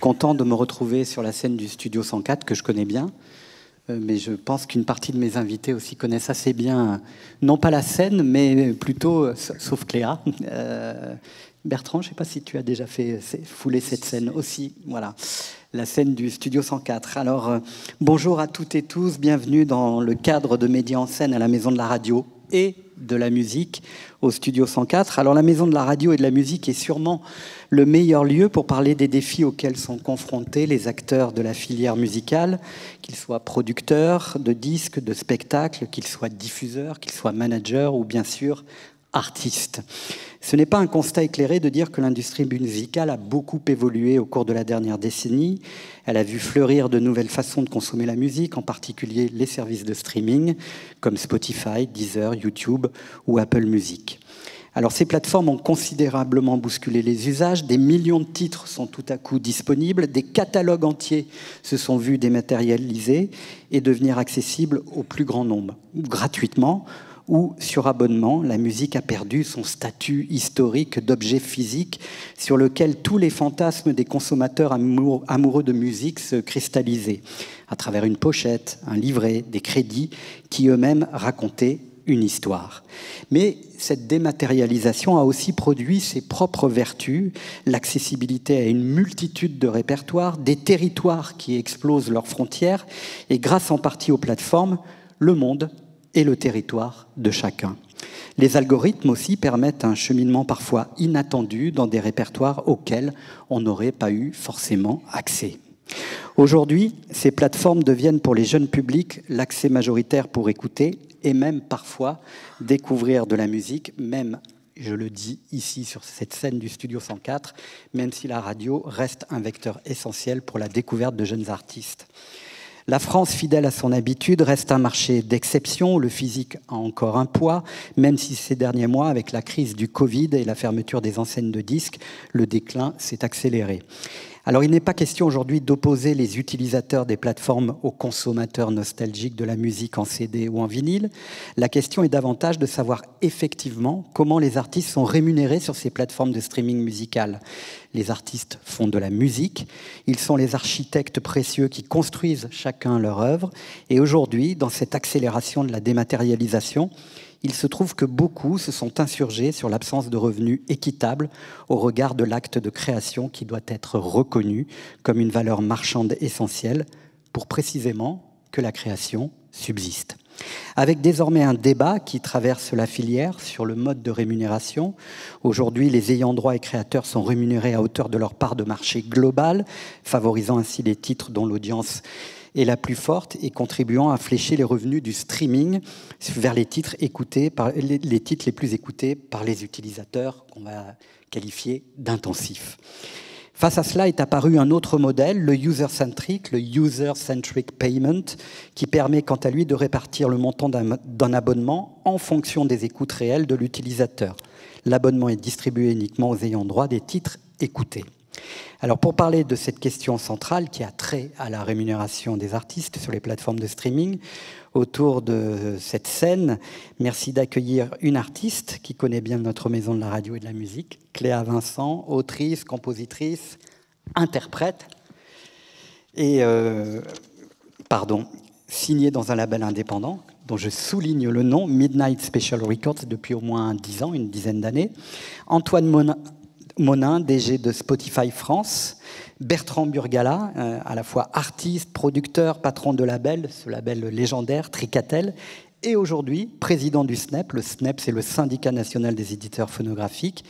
Content de me retrouver sur la scène du Studio 104 que je connais bien, mais je pense qu'une partie de mes invités aussi connaissent assez bien, non pas la scène, mais plutôt, sauf Cléa. Bertrand, je ne sais pas si tu as déjà foulé cette scène aussi, voilà, la scène du Studio 104. Alors, bonjour à toutes et tous, bienvenue dans le cadre de Médias en scène à la Maison de la Radio et de la musique au Studio 104. Alors la Maison de la Radio et de la musique est sûrement le meilleur lieu pour parler des défis auxquels sont confrontés les acteurs de la filière musicale, qu'ils soient producteurs de disques, de spectacles, qu'ils soient diffuseurs, qu'ils soient managers ou bien sûr artistes. Ce n'est pas un constat éclairé de dire que l'industrie musicale a beaucoup évolué au cours de la dernière décennie. Elle a vu fleurir de nouvelles façons de consommer la musique, en particulier les services de streaming comme Spotify, Deezer, YouTube ou Apple Music. Alors ces plateformes ont considérablement bousculé les usages, des millions de titres sont tout à coup disponibles, des catalogues entiers se sont vus dématérialisés et devenir accessibles au plus grand nombre, gratuitement ou sur abonnement. La musique a perdu son statut historique d'objet physique sur lequel tous les fantasmes des consommateurs amoureux de musique se cristallisaient, à travers une pochette, un livret, des crédits qui eux-mêmes racontaient une histoire. Mais cette dématérialisation a aussi produit ses propres vertus, l'accessibilité à une multitude de répertoires, des territoires qui explosent leurs frontières, et grâce en partie aux plateformes, le monde et le territoire de chacun. Les algorithmes aussi permettent un cheminement parfois inattendu dans des répertoires auxquels on n'aurait pas eu forcément accès. Aujourd'hui, ces plateformes deviennent pour les jeunes publics l'accès majoritaire pour écouter et même parfois découvrir de la musique, même, je le dis ici sur cette scène du Studio 104, même si la radio reste un vecteur essentiel pour la découverte de jeunes artistes. La France, fidèle à son habitude, reste un marché d'exception où le physique a encore un poids, même si ces derniers mois, avec la crise du Covid et la fermeture des enseignes de disques, le déclin s'est accéléré. Alors, il n'est pas question aujourd'hui d'opposer les utilisateurs des plateformes aux consommateurs nostalgiques de la musique en CD ou en vinyle. La question est davantage de savoir effectivement comment les artistes sont rémunérés sur ces plateformes de streaming musical. Les artistes font de la musique, ils sont les architectes précieux qui construisent chacun leur œuvre. Et aujourd'hui, dans cette accélération de la dématérialisation, il se trouve que beaucoup se sont insurgés sur l'absence de revenus équitables au regard de l'acte de création qui doit être reconnu comme une valeur marchande essentielle pour précisément que la création subsiste. Avec désormais un débat qui traverse la filière sur le mode de rémunération. Aujourd'hui, les ayants droit et créateurs sont rémunérés à hauteur de leur part de marché globale, favorisant ainsi les titres dont l'audience est la plus forte et contribuant à flécher les revenus du streaming vers les titres les plus écoutés par les utilisateurs qu'on va qualifier d'intensifs. Face à cela est apparu un autre modèle, le user-centric, le user-centric payment, qui permet quant à lui de répartir le montant d'un abonnement en fonction des écoutes réelles de l'utilisateur. L'abonnement est distribué uniquement aux ayants droit des titres écoutés. Alors pour parler de cette question centrale qui a trait à la rémunération des artistes sur les plateformes de streaming, autour de cette scène, merci d'accueillir une artiste qui connaît bien notre Maison de la Radio et de la musique, Cléa Vincent, autrice, compositrice, interprète, et signée dans un label indépendant dont je souligne le nom, Midnight Special Records, depuis au moins 10 ans, une dizaine d'années. Antoine Monin, DG de Spotify France, Bertrand Burgala, à la fois artiste, producteur, patron de label, ce label légendaire, Tricatel, et aujourd'hui président du SNEP. Le SNEP, c'est le Syndicat national des éditeurs phonographiques.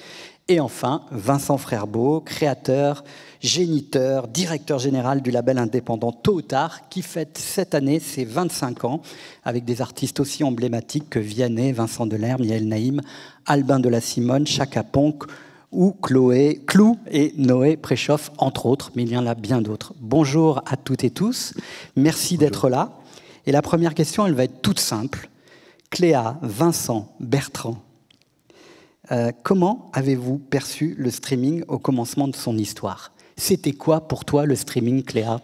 Et enfin, Vincent Frerbeau, créateur, géniteur, directeur général du label indépendant Tôt ou Tard, qui fête cette année ses 25 ans, avec des artistes aussi emblématiques que Vianney, Vincent Delerme, Yael Naïm, Albin de la Simone, Chaka Ponk où Clou et Noé préchauffent, entre autres, mais il y en a bien d'autres. Bonjour à toutes et tous, merci d'être là. Et la première question, elle va être toute simple. Cléa, Vincent, Bertrand, comment avez-vous perçu le streaming au commencement de son histoire? C'était quoi pour toi le streaming, Cléa?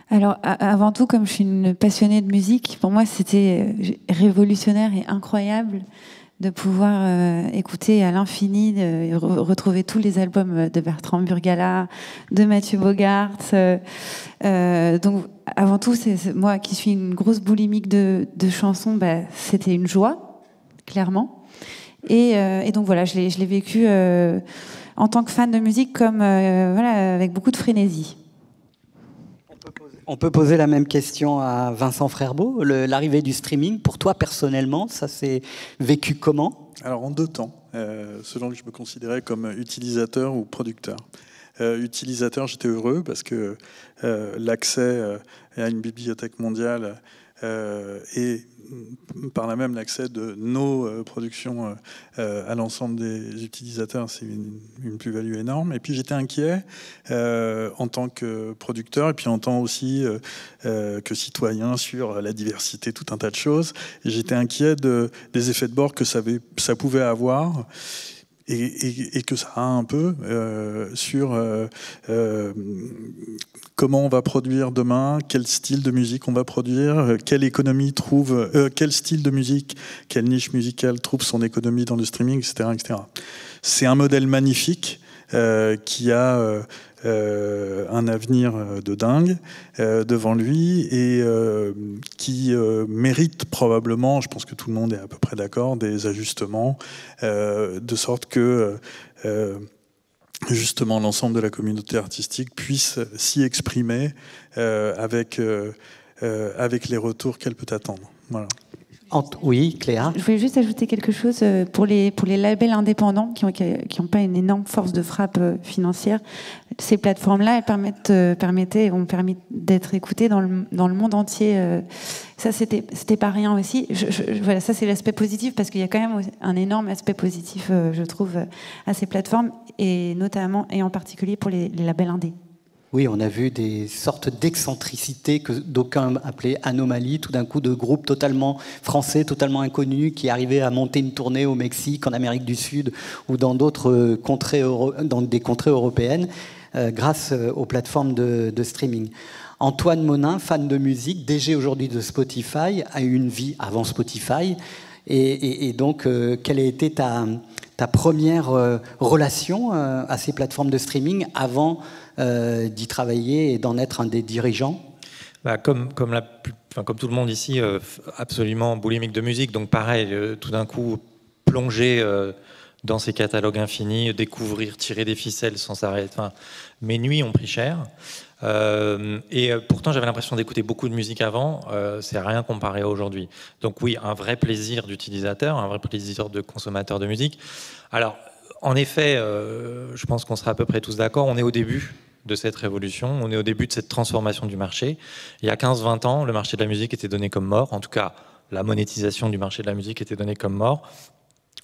Alors, avant tout, comme je suis une passionnée de musique, pour moi, c'était révolutionnaire et incroyable de pouvoir écouter à l'infini, de retrouver tous les albums de Bertrand Burgalat, de Mathieu Bogart. Donc, avant tout, c'est moi qui suis une grosse boulimique de chansons, c'était une joie, clairement. Et donc voilà, je l'ai vécu en tant que fan de musique comme avec beaucoup de frénésie. On peut poser la même question à Vincent Frerbeau. L'arrivée du streaming, pour toi personnellement, ça s'est vécu comment? Alors en deux temps, selon que je me considérais comme utilisateur ou producteur. Utilisateur, j'étais heureux parce que l'accès à une bibliothèque mondiale et par là même l'accès de nos productions à l'ensemble des utilisateurs, c'est une plus-value énorme. Et puis j'étais inquiet en tant que producteur et puis en tant aussi que citoyen sur la diversité, tout un tas de choses. Et j'étais inquiet des effets de bord que ça pouvait avoir. Et que ça a un peu sur comment on va produire demain, quel style de musique on va produire, quelle économie trouve, quel style de musique, quelle niche musicale trouve son économie dans le streaming, etc., etc. C'est un modèle magnifique qui a un avenir de dingue devant lui et qui mérite probablement, je pense que tout le monde est à peu près d'accord, des ajustements de sorte que justement l'ensemble de la communauté artistique puisse s'y exprimer avec les retours qu'elle peut attendre. Voilà. Oui, Cléa. Je voulais juste ajouter quelque chose pour les labels indépendants qui ont pas une énorme force de frappe financière. Ces plateformes-là, elles ont permis d'être écoutées dans le monde entier. Ça, c'était pas rien aussi. Voilà, ça c'est l'aspect positif parce qu'il y a quand même un énorme aspect positif, je trouve, à ces plateformes et notamment et en particulier pour les labels indés. Oui, on a vu des sortes d'excentricités que d'aucuns appelaient anomalies, tout d'un coup de groupes totalement français, totalement inconnus, qui arrivaient à monter une tournée au Mexique, en Amérique du Sud ou dans d'autres contrées, dans des contrées européennes, grâce aux plateformes de streaming. Antoine Monin, fan de musique, DG aujourd'hui de Spotify, a eu une vie avant Spotify. Et donc, quelle a été ta première relation à ces plateformes de streaming avant d'y travailler et d'en être un des dirigeants? Comme tout le monde ici, absolument boulimique de musique. Donc pareil, tout d'un coup, plonger dans ces catalogues infinis, découvrir, tirer des ficelles sans s'arrêter. Enfin, mes nuits ont pris cher. Et pourtant, j'avais l'impression d'écouter beaucoup de musique avant. C'est rien comparé à aujourd'hui. Donc oui, un vrai plaisir d'utilisateur, un vrai plaisir de consommateur de musique. Alors, en effet, je pense qu'on sera à peu près tous d'accord, on est au début de cette révolution, on est au début de cette transformation du marché. Il y a 15-20 ans, le marché de la musique était donné comme mort, en tout cas, la monétisation du marché de la musique était donnée comme mort.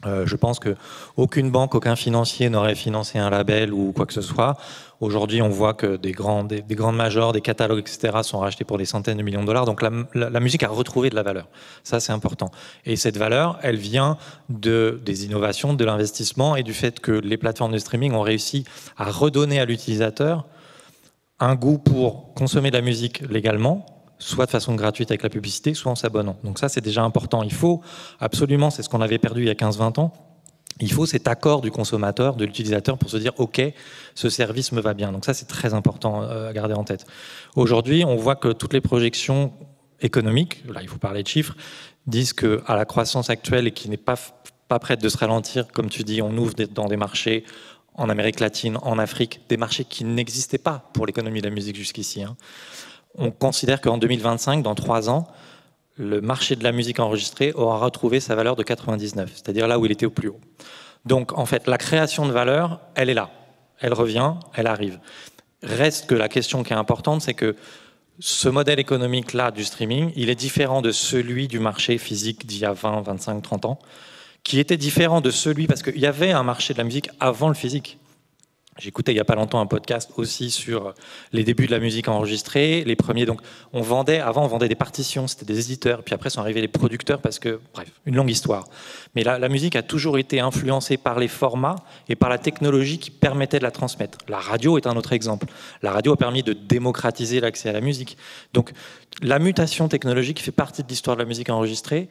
Je pense qu'aucune banque, aucun financier n'aurait financé un label ou quoi que ce soit. Aujourd'hui, on voit que des grandes majors, des catalogues, etc. sont rachetés pour des centaines de millions de dollars. Donc la musique a retrouvé de la valeur. Ça, c'est important. Et cette valeur, elle vient des innovations, de l'investissement et du fait que les plateformes de streaming ont réussi à redonner à l'utilisateur un goût pour consommer de la musique légalement, soit de façon gratuite avec la publicité, soit en s'abonnant. Donc ça, c'est déjà important. Il faut absolument, c'est ce qu'on avait perdu il y a 15-20 ans, il faut cet accord du consommateur, de l'utilisateur pour se dire « Ok, ce service me va bien ». Donc ça, c'est très important à garder en tête. Aujourd'hui, on voit que toutes les projections économiques, là il faut parler de chiffres, disent qu'à la croissance actuelle et qui n'est pas prête de se ralentir, comme tu dis, on ouvre dans des marchés en Amérique latine, en Afrique, des marchés qui n'existaient pas pour l'économie de la musique jusqu'ici, hein. On considère qu'en 2025, dans 3 ans, le marché de la musique enregistrée aura retrouvé sa valeur de 99, c'est-à-dire là où il était au plus haut. Donc, en fait, la création de valeur, elle est là. Elle revient, elle arrive. Reste que la question qui est importante, c'est que ce modèle économique-là du streaming, il est différent de celui du marché physique d'il y a 20, 25, 30 ans, qui était différent de celui, parce qu'il y avait un marché de la musique avant le physique. J'écoutais il n'y a pas longtemps un podcast aussi sur les débuts de la musique enregistrée, les premiers. Donc, avant, on vendait des partitions, c'était des éditeurs, puis après sont arrivés les producteurs parce que, bref, une longue histoire. Mais la musique a toujours été influencée par les formats et par la technologie qui permettait de la transmettre. La radio est un autre exemple. La radio a permis de démocratiser l'accès à la musique. Donc, la mutation technologique fait partie de l'histoire de la musique enregistrée.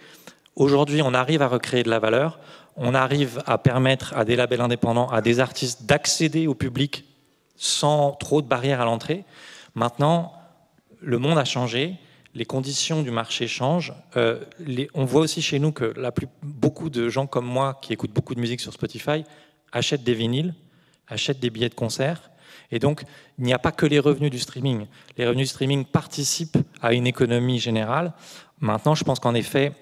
Aujourd'hui, on arrive à recréer de la valeur. On arrive à permettre à des labels indépendants, à des artistes d'accéder au public sans trop de barrières à l'entrée. Maintenant, le monde a changé, les conditions du marché changent. On voit aussi chez nous que beaucoup de gens comme moi qui écoutent beaucoup de musique sur Spotify achètent des vinyles, achètent des billets de concert. Et donc, il n'y a pas que les revenus du streaming. Les revenus du streaming participent à une économie générale. Maintenant, je pense qu'en effet,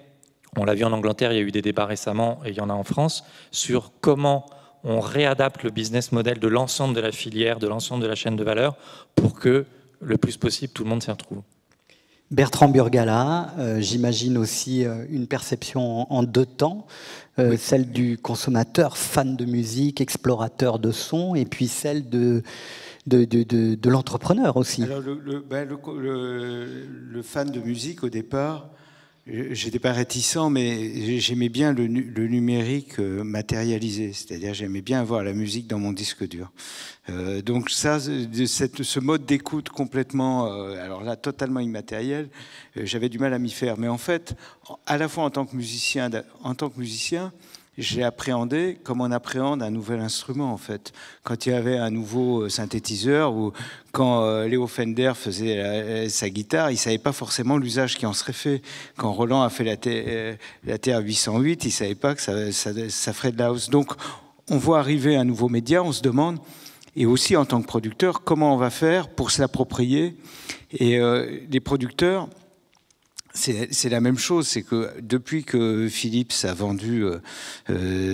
on l'a vu en Angleterre, il y a eu des débats récemment, et il y en a en France, sur comment on réadapte le business model de l'ensemble de la filière, de l'ensemble de la chaîne de valeur, pour que, le plus possible, tout le monde s'y retrouve. Bertrand Burgalat, j'imagine aussi une perception en deux temps, oui. Celle du consommateur, fan de musique, explorateur de son, et puis celle de l'entrepreneur aussi. Alors le fan de musique, au départ, j'étais pas réticent, mais j'aimais bien le numérique matérialisé, c'est-à-dire j'aimais bien avoir la musique dans mon disque dur. Donc ça, ce mode d'écoute complètement, alors là totalement immatériel, j'avais du mal à m'y faire. Mais en fait, à la fois en tant que musicien, j'ai appréhendé comme on appréhende un nouvel instrument, en fait. Quand il y avait un nouveau synthétiseur ou quand Léo Fender faisait sa guitare, il ne savait pas forcément l'usage qui en serait fait. Quand Roland a fait la TR-808, il ne savait pas que ça ferait de la house. Donc, on voit arriver un nouveau média, on se demande, et aussi en tant que producteur, comment on va faire pour se l'approprier. Et les producteurs... C'est la même chose, c'est que depuis que Philips a vendu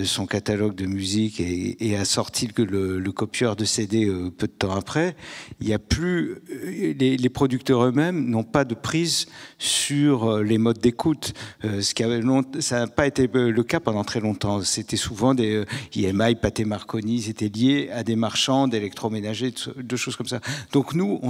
son catalogue de musique et a sorti le copieur de CD peu de temps après, il n'y a plus les producteurs eux-mêmes n'ont pas de prise sur les modes d'écoute. Ça n'a pas été le cas pendant très longtemps. C'était souvent des EMI, Pathé Marconi, c'était lié à des marchands d'électroménagers, de choses comme ça. Donc nous,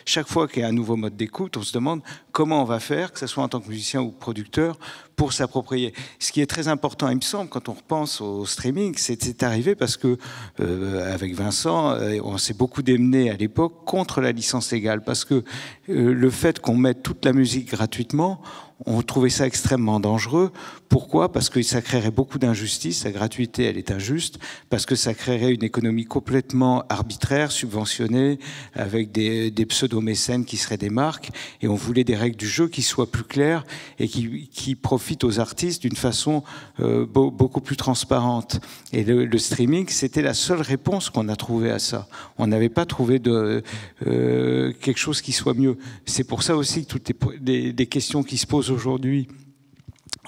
chaque fois qu'il y a un nouveau mode d'écoute, on se demande comment on va faire, que ce soit en tant que musicien ou producteur, pour s'approprier. Ce qui est très important, il me semble, quand on repense au streaming, c'est arrivé parce que, avec Vincent, on s'est beaucoup démené à l'époque contre la licence légale, parce que le fait qu'on mette toute la musique gratuitement, on trouvait ça extrêmement dangereux. Pourquoi ? Parce que ça créerait beaucoup d'injustices. La gratuité, elle est injuste. Parce que ça créerait une économie complètement arbitraire, subventionnée, avec des pseudo-mécènes qui seraient des marques. Et on voulait des règles du jeu qui soient plus claires et qui profitent aux artistes d'une façon beaucoup plus transparente. Et le streaming, c'était la seule réponse qu'on a trouvée à ça. On n'avait pas trouvé quelque chose qui soit mieux. C'est pour ça aussi que toutes les questions qui se posent aujourd'hui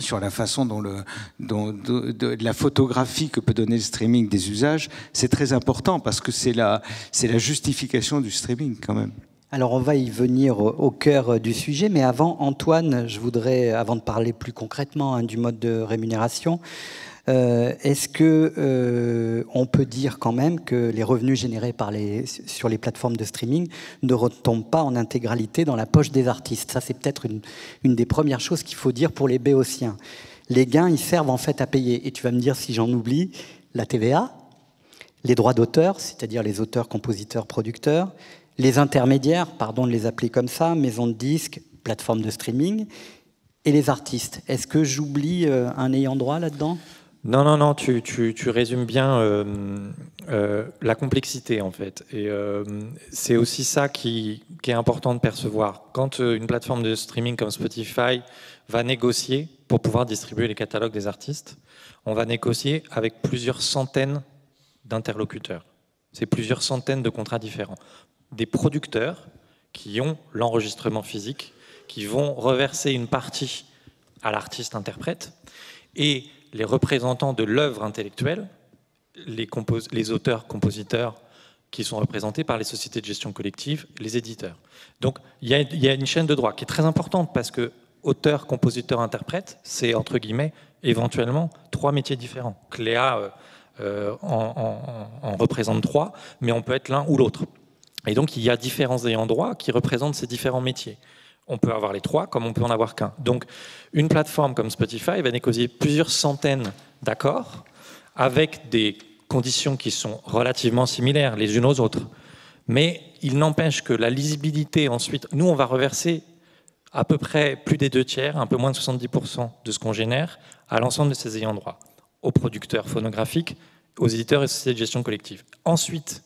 sur la façon dont de la photographie que peut donner le streaming des usages, c'est très important parce que c'est la justification du streaming quand même. Alors on va y venir au cœur du sujet, mais avant, Antoine, je voudrais, avant de parler plus concrètement du mode de rémunération, est-ce que on peut dire quand même que les revenus générés sur les plateformes de streaming ne retombent pas en intégralité dans la poche des artistes? Ça, c'est peut-être une des premières choses qu'il faut dire pour les béotiens. Les gains, ils servent en fait à payer. Et tu vas me dire si j'en oublie, la TVA, les droits d'auteur, c'est-à-dire les auteurs, compositeurs, producteurs, les intermédiaires, pardon de les appeler comme ça, maisons de disques, plateformes de streaming, et les artistes. Est-ce que j'oublie un ayant droit là-dedans ? Non, tu résumes bien la complexité, en fait. Et c'est aussi ça qui est important de percevoir. Quand une plateforme de streaming comme Spotify va négocier pour pouvoir distribuer les catalogues des artistes, on va négocier avec plusieurs centaines d'interlocuteurs. C'est plusieurs centaines de contrats différents. Des producteurs qui ont l'enregistrement physique, qui vont reverser une partie à l'artiste-interprète, et les représentants de l'œuvre intellectuelle, les auteurs-compositeurs qui sont représentés par les sociétés de gestion collective, les éditeurs. Donc il y a une chaîne de droit qui est très importante parce que auteur, compositeur, interprète, c'est entre guillemets éventuellement 3 métiers différents. Cléa en représente 3, mais on peut être l'un ou l'autre. Et donc il y a différents ayants droit qui représentent ces différents métiers. On peut avoir les 3 comme on peut en avoir qu'un. Donc une plateforme comme Spotify va négocier plusieurs centaines d'accords avec des conditions qui sont relativement similaires les unes aux autres. Mais il n'empêche que la lisibilité ensuite, nous on va reverser à peu près plus des 2/3, un peu moins de 70% de ce qu'on génère à l'ensemble de ces ayants droit, aux producteurs phonographiques, aux éditeurs et sociétés de gestion collective. Ensuite,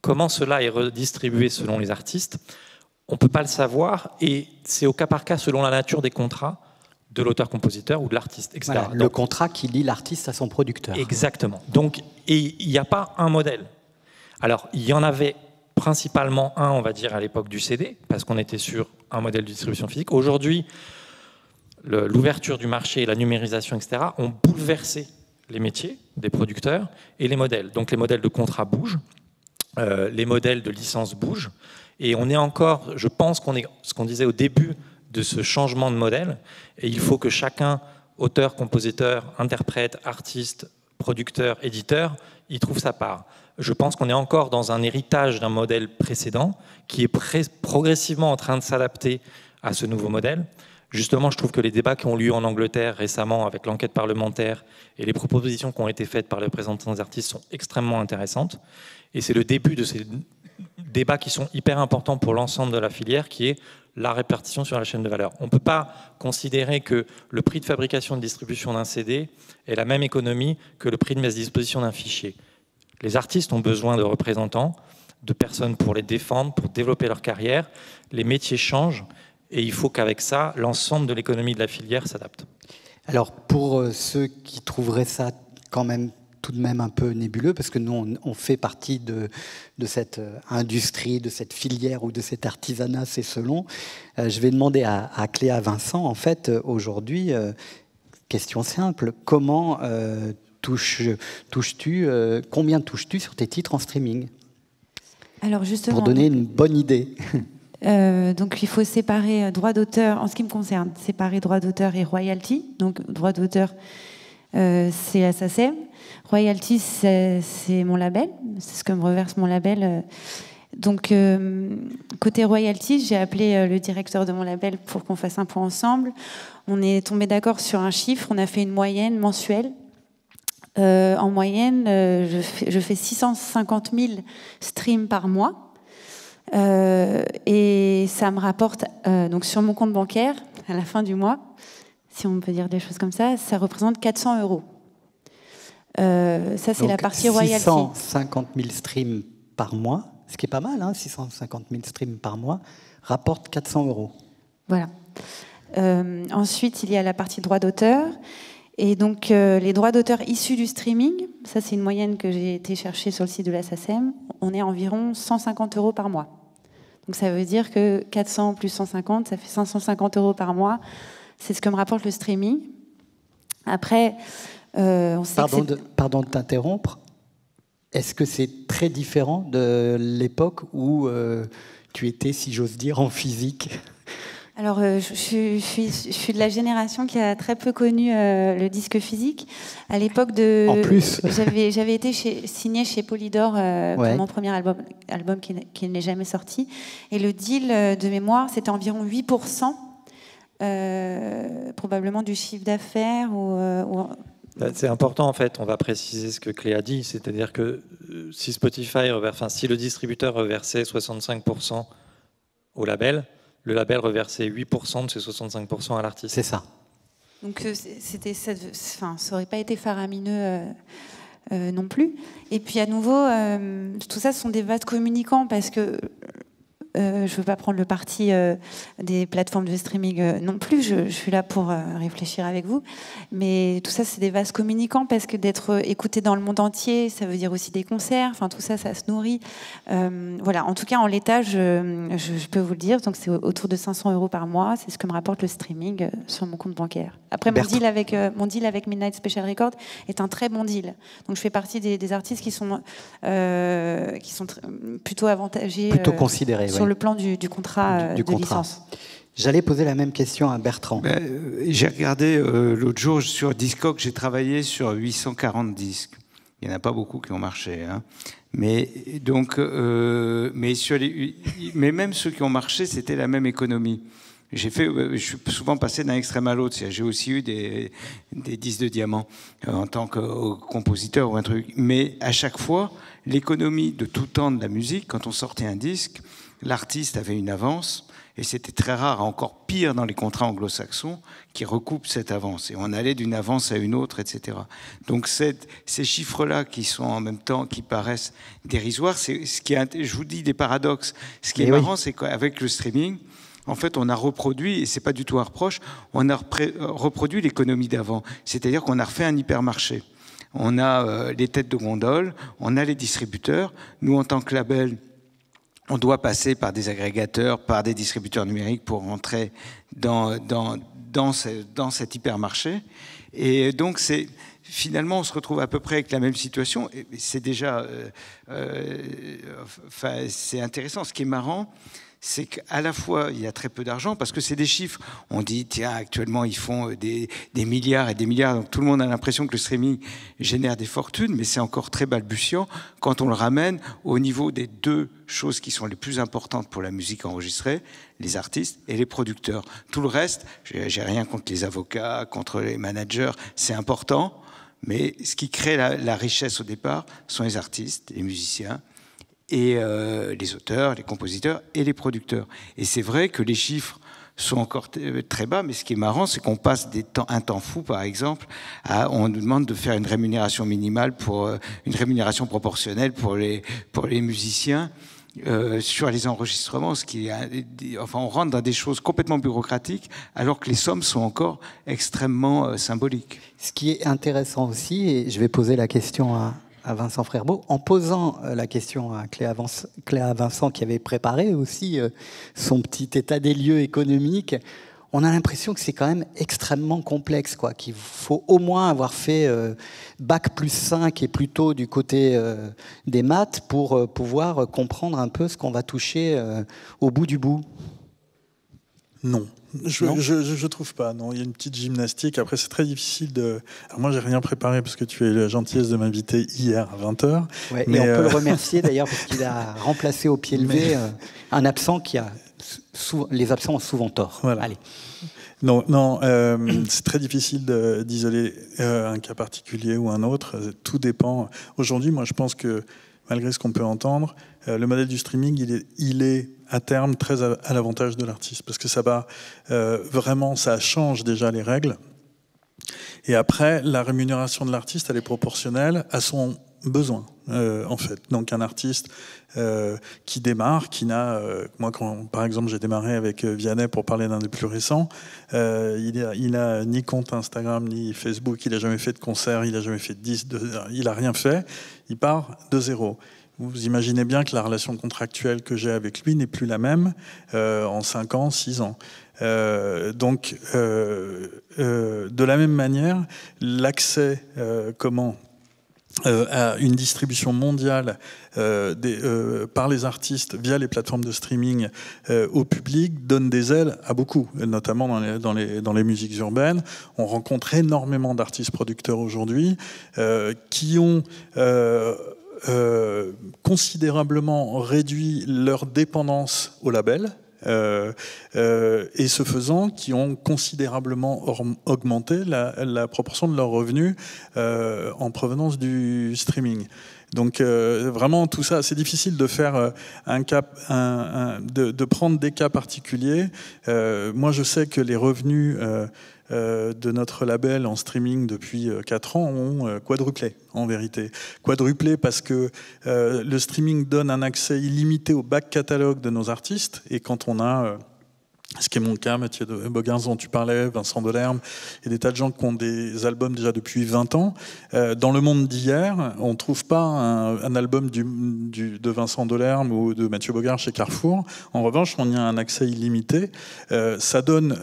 comment cela est redistribué selon les artistes, on ne peut pas le savoir et c'est au cas par cas selon la nature des contrats de l'auteur-compositeur ou de l'artiste, etc. Voilà, le contrat qui lie l'artiste à son producteur. Exactement. Donc, et il n'y a pas un modèle. Alors, il y en avait principalement un, on va dire, à l'époque du CD, parce qu'on était sur un modèle de distribution physique. Aujourd'hui, l'ouverture du marché, la numérisation, etc., ont bouleversé les métiers des producteurs et les modèles. Donc, les modèles de contrat bougent, les modèles de licence bougent, et on est encore, je pense qu'on est, ce qu'on disait au début de ce changement de modèle, et il faut que chacun, auteur, compositeur, interprète, artiste, producteur, éditeur, y trouve sa part. Je pense qu'on est encore dans un héritage d'un modèle précédent qui est progressivement en train de s'adapter à ce nouveau modèle. Justement, je trouve que les débats qui ont lieu en Angleterre récemment avec l'enquête parlementaire et les propositions qui ont été faites par les représentants des artistes sont extrêmement intéressantes. Et c'est le début de ces débats qui sont hyper importants pour l'ensemble de la filière, qui est la répartition sur la chaîne de valeur. On ne peut pas considérer que le prix de fabrication et de distribution d'un CD est la même économie que le prix de mise à disposition d'un fichier. Les artistes ont besoin de représentants, de personnes pour les défendre, pour développer leur carrière. Les métiers changent et il faut qu'avec ça, l'ensemble de l'économie de la filière s'adapte. Alors, pour ceux qui trouveraient ça quand même tout de même un peu nébuleux, parce que nous, on fait partie de cette industrie, de cette filière ou de cet artisanat, c'est selon. Je vais demander à Cléa Vincent, en fait, aujourd'hui, question simple, comment touches-tu, combien touches-tu sur tes titres en streaming? Alors justement, pour donner une bonne idée. Donc il faut séparer droit d'auteur, en ce qui me concerne, séparer droit d'auteur et royalty. Donc droit d'auteur, c'est la SACEM. Royalty, c'est mon label, c'est ce que me reverse mon label. Donc côté royalty, j'ai appelé le directeur de mon label pour qu'on fasse un point ensemble. On est tombé d'accord sur un chiffre, on a fait une moyenne mensuelle. En moyenne, je fais 650 000 streams par mois. Et ça me rapporte, donc sur mon compte bancaire, à la fin du mois, si on peut dire des choses comme ça représente 400 €. Ça, c'est la partie royalty. 650 000 streams par mois, ce qui est pas mal, hein, 650 000 streams par mois, rapporte 400 €. Voilà. Ensuite, il y a la partie droit d'auteur. Et donc, les droits d'auteur issus du streaming, ça, c'est une moyenne que j'ai été chercher sur le site de la SACEM, on est à environ 150 € par mois. Donc, ça veut dire que 400 plus 150, ça fait 550 € par mois. C'est ce que me rapporte le streaming. Après, on sait pardon de t'interrompre. Est-ce que c'est très différent de l'époque où tu étais, si j'ose dire, en physique ? Alors, je suis de la génération qui a très peu connu le disque physique. À l'époque de... En plus. J'avais été signée chez Polydor pour mon premier album qui n'est jamais sorti. Et le deal de mémoire, c'était environ 8%, probablement du chiffre d'affaires. C'est important, en fait. On va préciser ce que Cléa dit. C'est-à-dire que si Spotify si le distributeur reversait 65% au label, le label reversait 8% de ces 65% à l'artiste. C'est ça. Donc ça n'aurait pas été faramineux non plus. Et puis à nouveau, tout ça, ce sont des vases communicants parce que je ne veux pas prendre le parti des plateformes de streaming non plus. Je suis là pour réfléchir avec vous. Mais tout ça, c'est des vases communicants parce que d'être écouté dans le monde entier, ça veut dire aussi des concerts. Enfin, tout ça, ça se nourrit. Voilà. En tout cas, en l'état, je peux vous le dire. Donc, c'est autour de 500 € par mois. C'est ce que me rapporte le streaming sur mon compte bancaire. Après, mon deal avec Midnight Special Records est un très bon deal. Donc, je fais partie des artistes qui sont plutôt avantagés. Plutôt considérés, sur le plan du contrat de licence. J'allais poser la même question à Bertrand. J'ai regardé l'autre jour sur Discog, j'ai travaillé sur 840 disques. Il n'y en a pas beaucoup qui ont marché, hein. Mais même ceux qui ont marché, c'était la même économie. Je suis souvent passé d'un extrême à l'autre. J'ai aussi eu des disques de diamant en tant que compositeur ou un truc. Mais à chaque fois, l'économie de tout temps de la musique, quand on sortait un disque, l'artiste avait une avance. Et c'était très rare, encore pire dans les contrats anglo-saxons, qui recoupent cette avance. Et on allait d'une avance à une autre, etc. Donc ces chiffres-là qui sont en même temps, qui paraissent dérisoires, c'est ce qui est, je vous dis des paradoxes. Ce qui est marrant, c'est qu'avec le streaming, en fait, on a reproduit, et c'est pas du tout un reproche, on a reproduit l'économie d'avant. C'est-à-dire qu'on a refait un hypermarché. On a les têtes de gondole, on a les distributeurs. Nous, en tant que label, on doit passer par des agrégateurs, par des distributeurs numériques pour rentrer dans cet hypermarché. Et donc, finalement, on se retrouve à peu près avec la même situation. Et c'est déjà... c'est intéressant. Ce qui est marrant, c'est qu'à la fois, il y a très peu d'argent, parce que c'est des chiffres. On dit, tiens, actuellement, ils font des milliards et des milliards. Donc, tout le monde a l'impression que le streaming génère des fortunes, mais c'est encore très balbutiant quand on le ramène au niveau des deux choses qui sont les plus importantes pour la musique enregistrée, les artistes et les producteurs. Tout le reste, j'ai rien contre les avocats, contre les managers, c'est important, mais ce qui crée la richesse au départ sont les artistes, les musiciens, et les auteurs, les compositeurs et les producteurs. Et c'est vrai que les chiffres sont encore très bas, mais ce qui est marrant, c'est qu'on passe un temps fou, par exemple, on nous demande de faire une rémunération minimale, une rémunération proportionnelle pour les musiciens sur les enregistrements, on rentre dans des choses complètement bureaucratiques, alors que les sommes sont encore extrêmement symboliques. Ce qui est intéressant aussi, et je vais poser la question à Vincent Frerbault, en posant la question à Cléa Vincent, qui avait préparé aussi son petit état des lieux économiques, on a l'impression que c'est quand même extrêmement complexe, quoi, qu'il faut au moins avoir fait bac plus 5 et plutôt du côté des maths pour pouvoir comprendre un peu ce qu'on va toucher au bout du bout. Non. Je trouve pas, non. Il y a une petite gymnastique. Après, c'est très difficile de... Alors moi, j'ai rien préparé parce que tu as eu la gentillesse de m'inviter hier à 20h. Ouais, mais on peut le remercier d'ailleurs parce qu'il a remplacé au pied levé un absent qui a... Les absents ont souvent tort. Voilà. Allez. Non, c'est très difficile d'isoler un cas particulier ou un autre. Tout dépend. Aujourd'hui, moi, je pense que malgré ce qu'on peut entendre, le modèle du streaming, il est à terme très à l'avantage de l'artiste, parce que ça va vraiment, ça change déjà les règles. Et après, la rémunération de l'artiste, elle est proportionnelle à son besoin, en fait. Donc un artiste qui démarre, qui n'a... moi, par exemple, j'ai démarré avec Vianney pour parler d'un des plus récents, il n'a ni compte Instagram, ni Facebook, il n'a jamais fait de concert, il n'a jamais fait de disque, il n'a rien fait, il part de zéro. Vous imaginez bien que la relation contractuelle que j'ai avec lui n'est plus la même en 5 ans, 6 ans. Donc, de la même manière, l'accès à une distribution mondiale par les artistes via les plateformes de streaming au public donne des ailes à beaucoup, notamment dans les musiques urbaines. On rencontre énormément d'artistes producteurs aujourd'hui qui ont considérablement réduit leur dépendance au label. Et ce faisant, qui ont considérablement augmenté la proportion de leurs revenus en provenance du streaming. Donc vraiment tout ça, c'est difficile de faire de prendre des cas particuliers. Moi, je sais que les revenus de notre label en streaming depuis 4 ans ont quadruplé, en vérité. Quadruplé parce que le streaming donne un accès illimité au back catalogue de nos artistes, et quand on a... ce qui est mon cas, Mathieu Bogars dont tu parlais, Vincent Delerme, et des tas de gens qui ont des albums déjà depuis 20 ans. Dans le monde d'hier, on ne trouve pas un album de Vincent Delerme ou de Mathieu Bogars chez Carrefour. En revanche, on y a un accès illimité. Ça donne,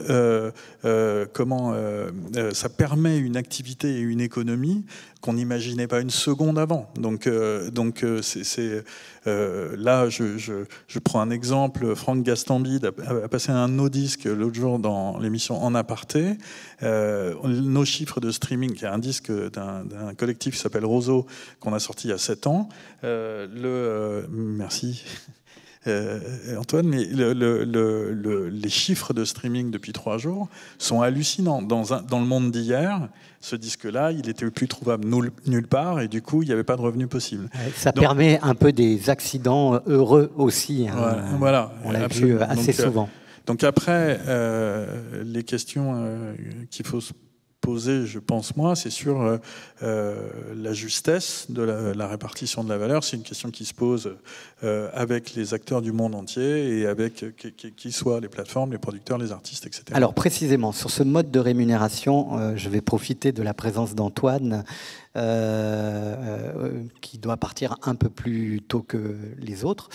ça permet une activité et une économie qu'on n'imaginait pas une seconde avant. Donc là, je prends un exemple. Franck Gastambide a passé un nos disques l'autre jour dans l'émission En Aparté. Nos chiffres de streaming, qui est un disque d'un collectif qui s'appelle Roseau, qu'on a sorti il y a 7 ans. Merci. Antoine, mais les chiffres de streaming depuis 3 jours sont hallucinants. Dans le monde d'hier, ce disque-là, il était plus trouvable nulle part, et du coup, il n'y avait pas de revenus possible. Ça permet un peu des accidents heureux aussi. Hein. Voilà, on l'a vu assez souvent. Donc après, les questions qu'il faut se poser, je pense moi, c'est sur la justesse de la répartition de la valeur. C'est une question qui se pose avec les acteurs du monde entier et avec qui soient les plateformes, les producteurs, les artistes, etc. Alors précisément, sur ce mode de rémunération, je vais profiter de la présence d'Antoine, qui doit partir un peu plus tôt que les autres.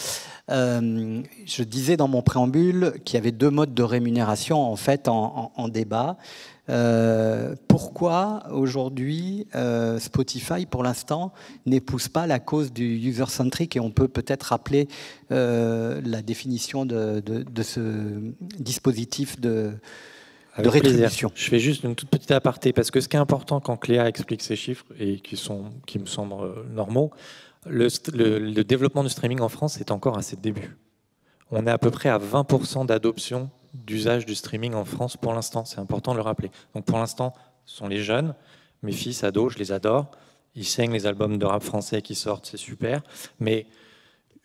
Je disais dans mon préambule qu'il y avait 2 modes de rémunération en fait en débat. Pourquoi aujourd'hui Spotify pour l'instant n'épouse pas la cause du user-centric, et on peut peut-être rappeler la définition de ce dispositif de rétribution. Je fais juste une toute petite aparté, parce que ce qui est important quand Cléa explique ces chiffres, et qui me semblent normaux, le développement du streaming en France est encore à ses débuts. On est à peu près à 20% d'adoption d'usage du streaming en France pour l'instant, c'est important de le rappeler. Donc pour l'instant, ce sont les jeunes, mes fils ados, je les adore, ils saignent les albums de rap français qui sortent, c'est super, mais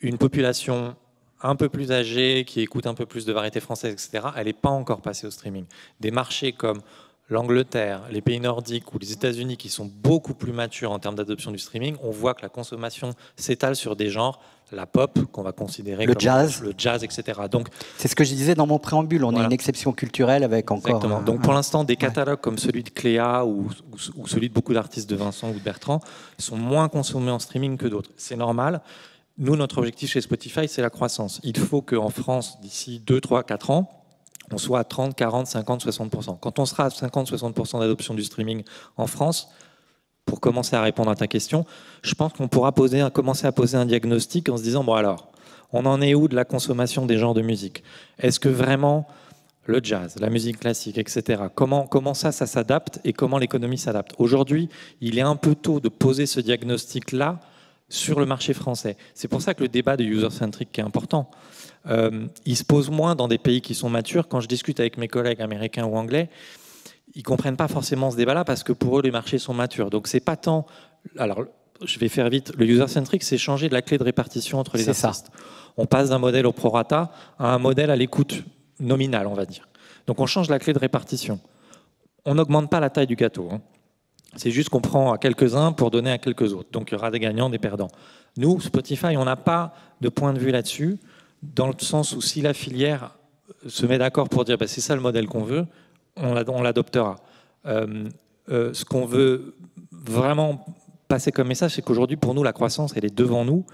une population un peu plus âgée, qui écoute un peu plus de variétés françaises, etc., elle n'est pas encore passée au streaming. Des marchés comme l'Angleterre, les pays nordiques ou les États-Unis, qui sont beaucoup plus matures en termes d'adoption du streaming, on voit que la consommation s'étale sur des genres, la pop, qu'on va considérer comme le jazz, etc. Donc, c'est ce que je disais dans mon préambule, on est une exception culturelle avec encore... Exactement. Donc pour l'instant, des catalogues comme celui de Cléa ou celui de beaucoup d'artistes de Vincent ou de Bertrand sont moins consommés en streaming que d'autres. C'est normal. Nous, notre objectif chez Spotify, c'est la croissance. Il faut qu'en France, d'ici 2, 3, 4 ans, on soit à 30, 40, 50, 60%. Quand on sera à 50, 60% d'adoption du streaming en France, pour commencer à répondre à ta question, je pense qu'on pourra commencer à poser un diagnostic en se disant, bon alors, on en est où de la consommation des genres de musique? Est-ce que vraiment le jazz, la musique classique, etc., comment ça s'adapte et comment l'économie s'adapte? Aujourd'hui, il est un peu tôt de poser ce diagnostic-là sur le marché français. C'est pour ça que le débat de user-centric est important. Il se pose moins dans des pays qui sont matures. Quand je discute avec mes collègues américains ou anglais, ils ne comprennent pas forcément ce débat-là parce que pour eux, les marchés sont matures. Donc, c'est pas tant... Alors, je vais faire vite. Le user-centric, c'est changer de la clé de répartition entre les artistes. On passe d'un modèle au prorata à un modèle à l'écoute nominale, on va dire. Donc, on change la clé de répartition. On n'augmente pas la taille du gâteau. Hein. C'est juste qu'on prend à quelques-uns pour donner à quelques autres. Donc, il y aura des gagnants, des perdants. Nous, Spotify, on n'a pas de point de vue là-dessus, dans le sens où si la filière se met d'accord pour dire bah, c'est ça le modèle qu'on veut, on l'adoptera. Ce qu'on veut vraiment passer comme message, c'est qu'aujourd'hui, pour nous, la croissance, elle est devant nous.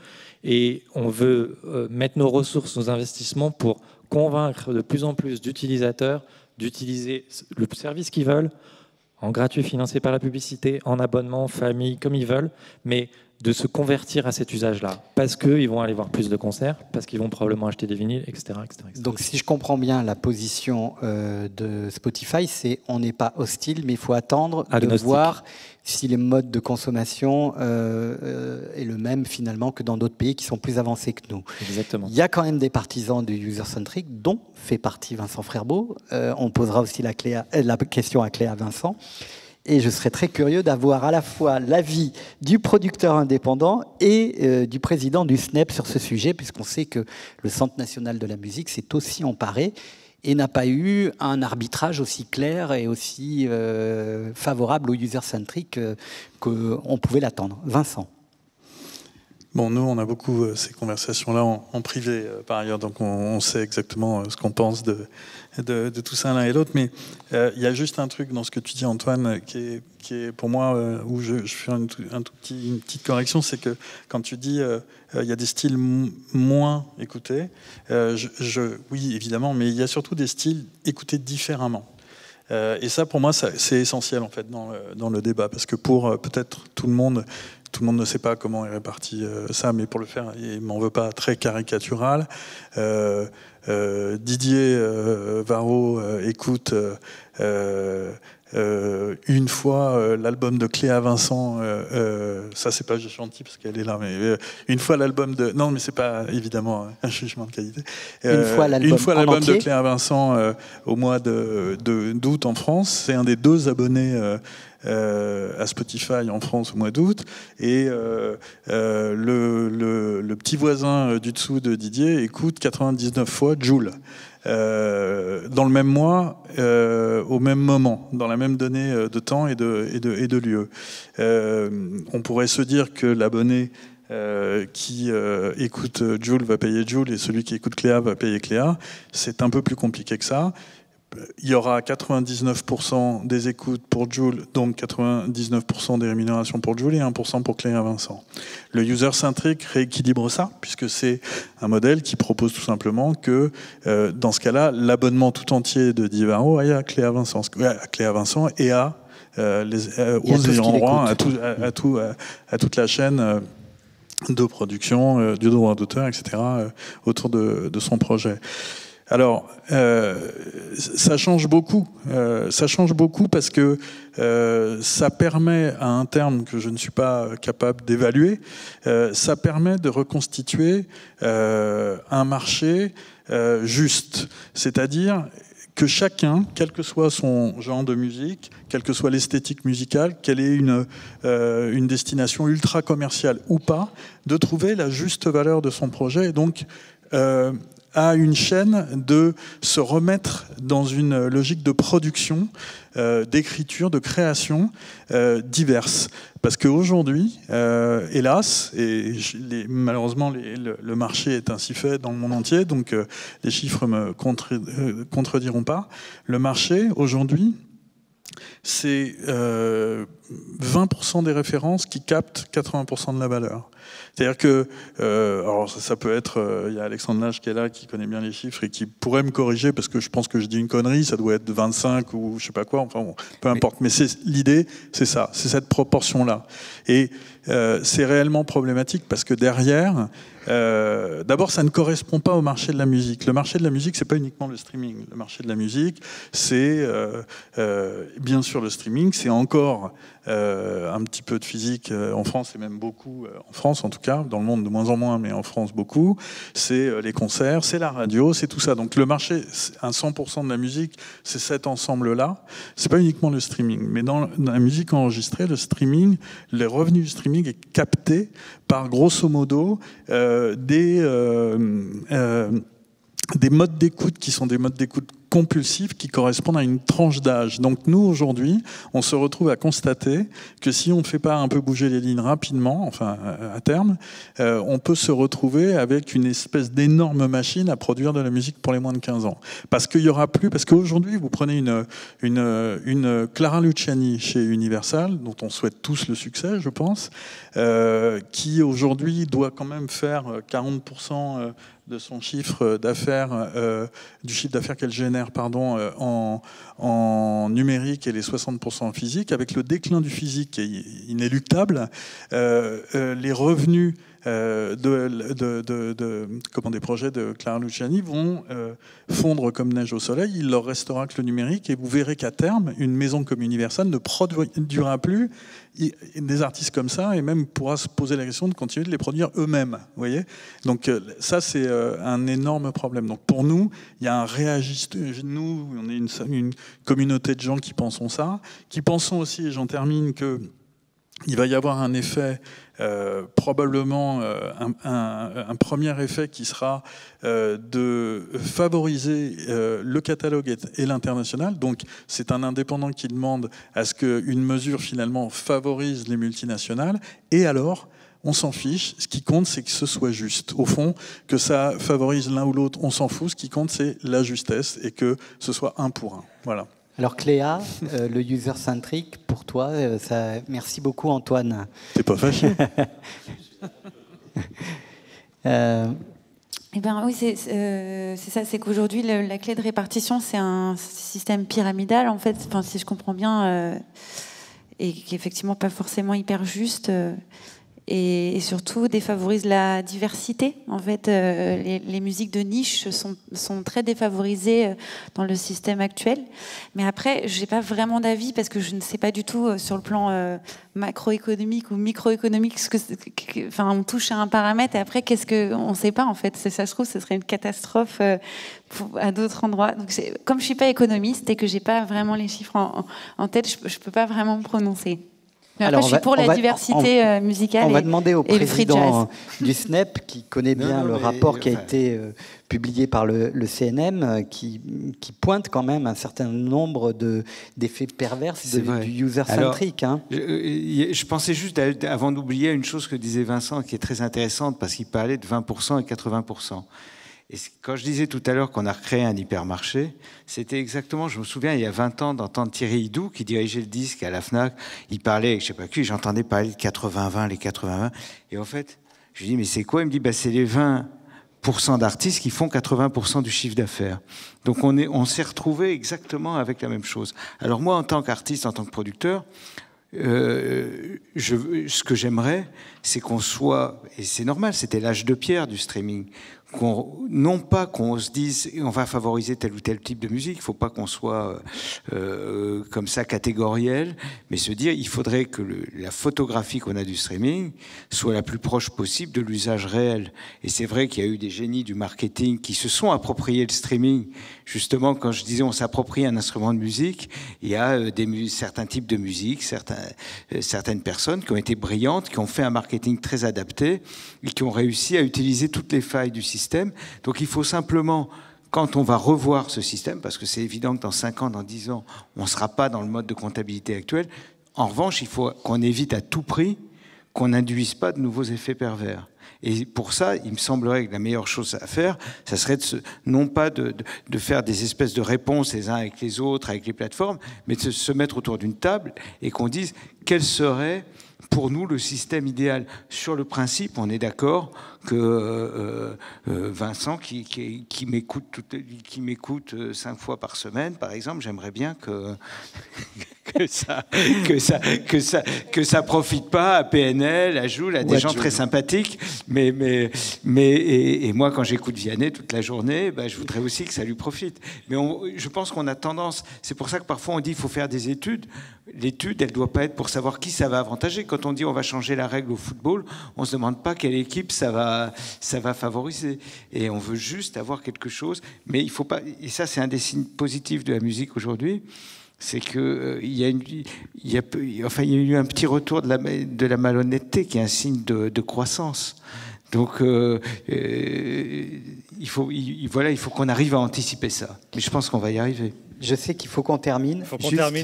Et on veut mettre nos ressources, nos investissements pour convaincre de plus en plus d'utilisateurs d'utiliser le service qu'ils veulent, en gratuit financé par la publicité, en abonnement, famille, comme ils veulent, mais de se convertir à cet usage-là, parce qu'ils vont aller voir plus de concerts, parce qu'ils vont probablement acheter des vinyles, etc. Donc si je comprends bien la position de Spotify, c'est on n'est pas hostile, mais il faut attendre de voir si les modes de consommation est le même finalement que dans d'autres pays qui sont plus avancés que nous. Exactement. Il y a quand même des partisans du user-centric, dont fait partie Vincent Frerbeau. On posera aussi la question à Cléa Vincent. Et je serais très curieux d'avoir à la fois l'avis du producteur indépendant et du président du SNEP sur ce sujet, puisqu'on sait que le Centre national de la musique s'est aussi emparé et n'a pas eu un arbitrage aussi clair et aussi favorable au user-centric qu'on pouvait l'attendre. Vincent. Bon, nous, on a beaucoup ces conversations-là en privé, par ailleurs, donc on sait exactement ce qu'on pense de tout ça l'un et l'autre. Mais il y a juste un truc dans ce que tu dis, Antoine, qui est pour moi, où je fais une petite correction, c'est que quand tu dis il y a des styles moins écoutés, oui, évidemment, mais il y a surtout des styles écoutés différemment. Et ça, pour moi, c'est essentiel, en fait, dans le débat, parce que pour peut-être tout le monde ne sait pas comment est réparti ça, mais pour le faire, il ne m'en veut pas, très caricatural. Didier Varro écoute une fois l'album de Cléa Vincent, ça c'est pas gentil parce qu'elle est là, mais une fois l'album de... Non, mais c'est pas évidemment un jugement de qualité. Une fois l'album de Cléa Vincent au mois d'août en France, c'est un des 2 abonnés à Spotify en France au mois d'août, et le petit voisin du dessous de Didier écoute 99 fois Jul. Dans le même mois, au même moment, dans la même donnée de temps et de lieu. On pourrait se dire que l'abonné qui écoute Jul va payer Jul et celui qui écoute Cléa va payer Cléa. C'est un peu plus compliqué que ça. Il y aura 99% des écoutes pour Jul, donc 99% des rémunérations pour Jul et 1% pour Cléa Vincent. Le user-centric rééquilibre ça, puisque c'est un modèle qui propose tout simplement que, dans ce cas-là, l'abonnement tout entier de Divaro aille à Cléa Vincent et à aux ayants droit, à toute la chaîne de production, du droit d'auteur, etc., autour de son projet. Alors, ça change beaucoup. Ça change beaucoup parce que ça permet, à un terme que je ne suis pas capable d'évaluer, ça permet de reconstituer un marché juste. C'est-à-dire que chacun, quel que soit son genre de musique, quelle que soit l'esthétique musicale, qu'elle ait une destination ultra commerciale ou pas, de trouver la juste valeur de son projet et donc à une chaîne de se remettre dans une logique de production, d'écriture, de création diverses. Parce qu'aujourd'hui, hélas, et malheureusement le marché est ainsi fait dans le monde entier, donc les chiffres me contrediront pas, le marché aujourd'hui, c'est 20% des références qui captent 80% de la valeur. C'est-à-dire que, alors ça peut être, il y a Alexandre Lage qui est là, qui connaît bien les chiffres et qui pourrait me corriger parce que je pense que je dis une connerie, ça doit être de 25 ou je sais pas quoi, enfin bon, peu importe. Mais l'idée, c'est ça, c'est cette proportion-là. Et c'est réellement problématique parce que derrière, d'abord, ça ne correspond pas au marché de la musique. Le marché de la musique, c'est pas uniquement le streaming. Le marché de la musique, c'est bien sûr le streaming, c'est encore un petit peu de physique en France et même beaucoup en France en tout cas, dans le monde de moins en moins, mais en France beaucoup. C'est les concerts, c'est la radio, c'est tout ça. Donc le marché, un 100% de la musique, c'est cet ensemble-là. C'est pas uniquement le streaming, mais dans la musique enregistrée, le streaming, les revenus du streaming est capté par grosso modo des modes d'écoute qui sont des modes d'écoute compulsifs qui correspondent à une tranche d'âge. Donc nous, aujourd'hui, on se retrouve à constater que si on ne fait pas un peu bouger les lignes rapidement, enfin à terme, on peut se retrouver avec une espèce d'énorme machine à produire de la musique pour les moins de 15 ans. Parce qu'il y aura plus, parce qu'aujourd'hui, vous prenez une Clara Luciani chez Universal, dont on souhaite tous le succès, je pense, qui aujourd'hui doit quand même faire 40% de son chiffre d'affaires, du chiffre d'affaires qu'elle génère, en numérique et les 60% en physique. Avec le déclin du physique qui est inéluctable, les revenus des projets de Clara Luciani vont fondre comme neige au soleil. Il leur restera que le numérique et vous verrez qu'à terme, une maison comme Universal ne produira plus des artistes comme ça et même pourra se poser la question de continuer de les produire eux-mêmes. Vous voyez ? Donc ça, c'est un énorme problème. Donc pour nous, il y a un réajustement. Nous, on est une communauté de gens qui pensons ça, qui pensons aussi, et j'en termine, que il va y avoir un effet, probablement un premier effet qui sera de favoriser le catalogue et l'international. Donc c'est un indépendant qui demande à ce qu'une mesure finalement favorise les multinationales. Et alors, on s'en fiche. Ce qui compte, c'est que ce soit juste. Au fond, que ça favorise l'un ou l'autre, on s'en fout. Ce qui compte, c'est la justesse et que ce soit un pour un. Voilà. Alors Cléa, le user-centric, pour toi, ça... merci beaucoup Antoine. T'es pas fâché? Eh ben oui, c'est ça, c'est qu'aujourd'hui la clé de répartition, c'est un système pyramidal en fait, enfin, si je comprends bien, et qui est effectivement pas forcément hyper juste. et surtout défavorise la diversité. En fait, les musiques de niche sont très défavorisées dans le système actuel. Mais après, j'ai pas vraiment d'avis parce que je ne sais pas du tout sur le plan macroéconomique ou microéconomique. Enfin, on touche à un paramètre et après, on ne sait pas en fait. Ça se trouve, ce serait une catastrophe à d'autres endroits. Donc, comme je suis pas économiste et que j'ai pas vraiment les chiffres en tête, je peux pas vraiment me prononcer. Mais après, je suis pour la diversité musicale. On va demander au président du SNEP, qui connaît bien le rapport qui a été publié par le CNM, qui pointe quand même un certain nombre d'effets pervers du user-centric. Je pensais juste, avant d'oublier, une chose que disait Vincent, qui est très intéressante, parce qu'il parlait de 20% et 80%. Et quand je disais tout à l'heure qu'on a recréé un hypermarché, c'était exactement, je me souviens, il y a 20 ans, d'entendre Thierry Hidou, qui dirigeait le disque à la FNAC, il parlait, je sais pas qui, j'entendais parler de 80-20, les 80-20, et en fait, je lui dis, mais c'est quoi? Il me dit, bah, c'est les 20% d'artistes qui font 80% du chiffre d'affaires. Donc on s'est retrouvé exactement avec la même chose. Alors moi, en tant qu'artiste, en tant que producteur, ce que j'aimerais, c'est qu'on soit, et c'est normal, c'était l'âge de pierre du streaming, non pas qu'on se dise on va favoriser tel ou tel type de musique, il ne faut pas qu'on soit comme ça catégoriel, mais se dire il faudrait que la photographie qu'on a du streaming soit la plus proche possible de l'usage réel. Et c'est vrai qu'il y a eu des génies du marketing qui se sont appropriés le streaming. Justement, quand je disais on s'approprie un instrument de musique, il y a certains types de musique, certaines personnes qui ont été brillantes, qui ont fait un marketing très adapté et qui ont réussi à utiliser toutes les failles du système. Donc il faut simplement, quand on va revoir ce système, parce que c'est évident que dans 5 ans, dans 10 ans, on ne sera pas dans le mode de comptabilité actuel, en revanche, il faut qu'on évite à tout prix qu'on n'induise pas de nouveaux effets pervers. Et pour ça, il me semblerait que la meilleure chose à faire, ça serait non pas de faire des espèces de réponses les uns avec les autres, avec les plateformes, mais de se mettre autour d'une table et qu'on dise quel serait pour nous le système idéal. Sur le principe, on est d'accord que Vincent, qui m'écoute 5 fois par semaine, par exemple, j'aimerais bien que ça profite pas à PNL, à Joule, à des gens très sympathiques. Mais moi, quand j'écoute Vianney toute la journée, je voudrais aussi que ça lui profite. Mais je pense qu'on a tendance. C'est pour ça que parfois on dit qu'il faut faire des études. L'étude, elle ne doit pas être pour savoir qui ça va avantager. Quand on dit on va changer la règle au football, on ne se demande pas quelle équipe ça va favoriser. Et on veut juste avoir quelque chose. Mais il faut pas. Et ça, c'est un des signes positifs de la musique aujourd'hui. C'est qu'il y a eu un petit retour de la malhonnêteté qui est un signe de croissance. Donc, il faut qu'on arrive à anticiper ça. Mais je pense qu'on va y arriver. Je sais qu'il faut qu'on termine.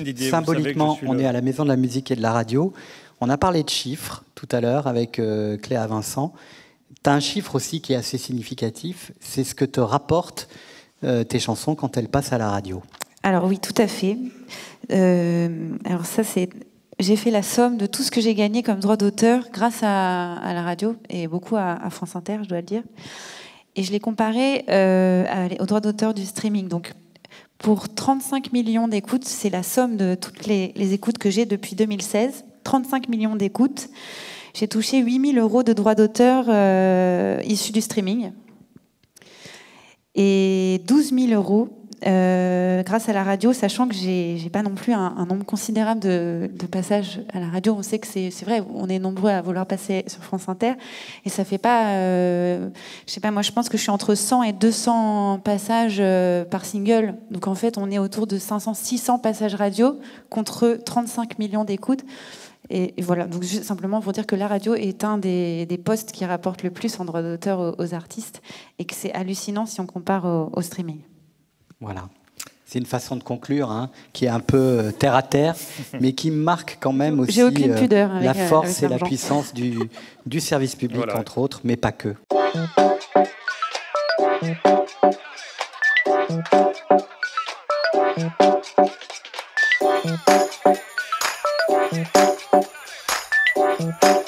Didier, symboliquement, on est à la Maison de la musique et de la radio. On a parlé de chiffres tout à l'heure avec Cléa Vincent. Tu as un chiffre aussi qui est assez significatif. C'est ce que te rapportent tes chansons quand elles passent à la radio. Alors oui, tout à fait. Alors ça, j'ai fait la somme de tout ce que j'ai gagné comme droit d'auteur grâce à la radio et beaucoup à France Inter, je dois le dire. Et je l'ai comparé aux droits d'auteur du streaming. Donc, pour 35 millions d'écoutes, c'est la somme de toutes les écoutes que j'ai depuis 2016. 35 millions d'écoutes. J'ai touché 8 000 € de droits d'auteur issus du streaming. Et 12 000 € grâce à la radio, sachant que j'ai pas non plus un nombre considérable de passages à la radio. On sait que c'est vrai, on est nombreux à vouloir passer sur France Inter, et ça fait pas, je sais pas, moi je pense que je suis entre 100 et 200 passages par single. Donc en fait, on est autour de 500-600 passages radio contre 35 millions d'écoutes. Et voilà, donc juste simplement pour dire que la radio est un des postes qui rapporte le plus en droit d'auteur aux artistes, et que c'est hallucinant si on compare au streaming. Voilà. C'est une façon de conclure qui est un peu terre à terre, mais qui marque quand même aussi la force et la puissance du service public, voilà, entre autres, mais pas que. Thank you.